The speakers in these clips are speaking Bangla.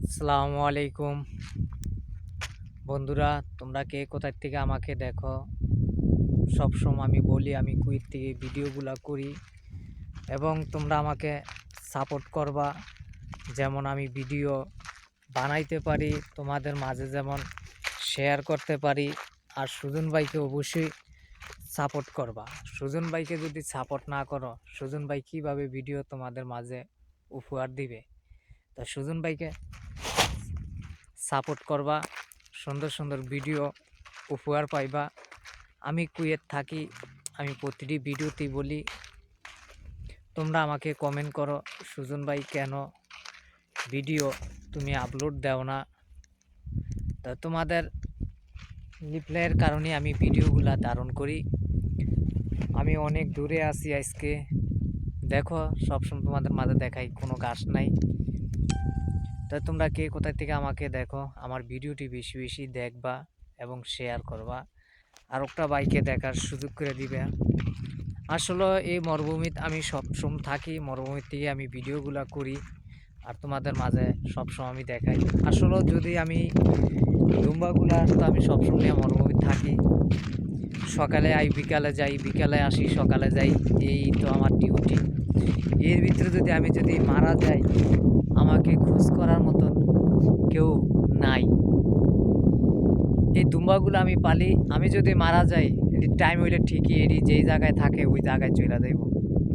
আসসালামু আলাইকুম বন্ধুরা, তোমরা কে কোথা থেকে আমাকে দেখো। সবসময় আমি বলি আমি কুয়েত থেকে ভিডিওগুলো করি এবং তোমরা আমাকে সাপোর্ট করবা, যেমন আমি ভিডিও বানাইতে পারি, তোমাদের মাঝে যেমন শেয়ার করতে পারি। আর সুজন ভাইকে অবশ্যই সাপোর্ট করবা। সুজন ভাইকে যদি সাপোর্ট না করো, সুজন ভাই কীভাবে ভিডিও তোমাদের মাঝে উপহার দিবে? তা সুজন ভাইকে সাপোর্ট করবা, সুন্দর সুন্দর ভিডিও উপহার পাইবা। আমি কুয়েত থাকি, আমি প্রতিটি ভিডিওতেই বলি তোমরা আমাকে কমেন্ট করো, সুজন ভাই কেন ভিডিও তুমি আপলোড দাও না? তো তোমাদের রিপ্লাইয়ের কারণে আমি ভিডিওগুলা ধারণ করি। আমি অনেক দূরে আছি আজকে, দেখো সবসময় তোমাদের মাঝে দেখাই কোনো গাছ নাই। তো তোমরা কে কোথা থেকে আমাকে দেখো, আমার ভিডিওটি বেশি বেশি দেখবা এবং শেয়ার করবা, আর একটা বাইকে দেখার সুযোগ করে দিবে। আসলে এই মরুভূমিতে আমি সবসময় থাকি, মরুভূমির থেকে আমি ভিডিওগুলো করি আর তোমাদের মাঝে সবসময় আমি দেখাই। আসলে যদি আমি দুম্বাগুলা তো আমি সবসময় মরুভূমিতে থাকি, সকালে আই বিকালে যাই, বিকালে আসি সকালে যাই, এই তো আমার ডিউটি। এর ভিতরে যদি মারা যাই, আমাকে খোঁজ করার মতন কেউ নাই। এই দুম্বাগুলো আমি পালি, আমি যদি মারা যাই এটি টাইম হইলে ঠিকই এটি যেই জায়গায় থাকে ওই জায়গায় চলে যাইব,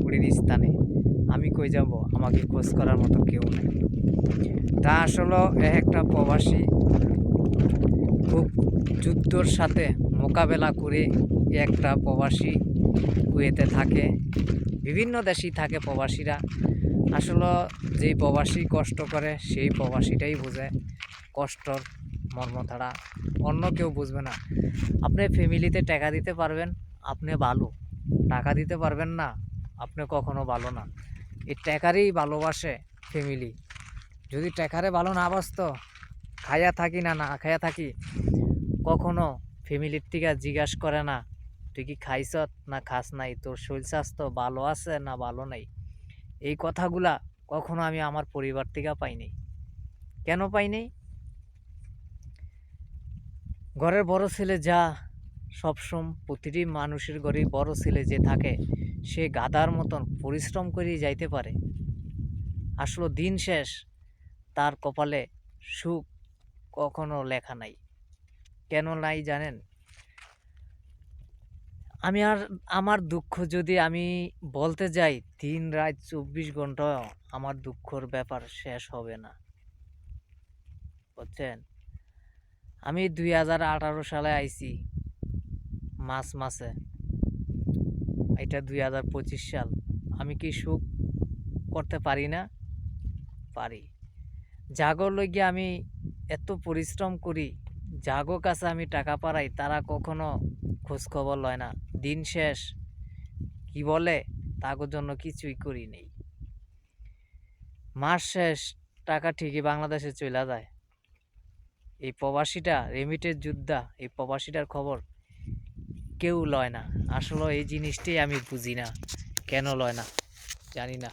ওটির স্থানে। আমি কই যাব, আমাকে খোঁজ করার মতো কেউ নেই। তা আসলে একটা প্রবাসী খুব যুদ্ধর সাথে মোকাবেলা করে একটা প্রবাসী কুয়েতে থাকে, বিভিন্ন দেশেই থাকে প্রবাসীরা। আসলে যেই প্রবাসী কষ্ট করে সেই প্রবাসীটাই বোঝে কষ্টর মর্ম ছাড়া অন্য কেউ বুঝবে না। আপনি ফ্যামিলিতে টাকা দিতে পারবেন, আপনি ভালো, টাকা দিতে পারবেন না, আপনি কখনো ভালো না। এই টাকারই ভালোবাসে ফ্যামিলি। যদি টাকারে ভালো না বাসত, খাইয়া থাকি না না খাইয়া থাকি, কখনো ফ্যামিলির থেকে জিজ্ঞাসা করে না তুই কি খাইছ না খাস নাই, তোর শরীর স্বাস্থ্য ভালো আছে না ভালো নাই। এই কথাগুলা কখনো আমি আমার পরিবার থেকে পাইনি। কেন পাইনি? ঘরের বড় ছেলে যা সবসময় প্রতিটি মানুষের ঘরে বড় ছেলে যে থাকে সে গাধার মতন পরিশ্রম করেই যাইতে পারে। আসলে দিন শেষ তার কপালে সুখ কখনো লেখা নাই। কেন নাই জানেন? আমার দুঃখ যদি আমি বলতে যাই, দিন রাত 24 ঘন্টা আমার দুঃখর ব্যাপার শেষ হবে না, বুঝছেন? আমি 2018 সালে আইছি মার্চ মাসে, এটা 2025 সাল। আমি কি সুখ করতে পারি না? পারি। জাগর লইগে আমি এত পরিশ্রম করি, জাগো কাছে আমি টাকা পাড়াই, তারা কখনো খোঁজ খবর লয় না। দিন শেষ কি বলে তাগোর জন্য কিছুই করি নেই। মাস শেষ টাকা ঠিকই বাংলাদেশে চলে যায়। এই প্রবাসীটা রেমিটের যোদ্ধা, এই প্রবাসীটার খবর কেউ লয় না। আসলে এই জিনিসটাই আমি বুঝি না, কেন লয় না জানি না।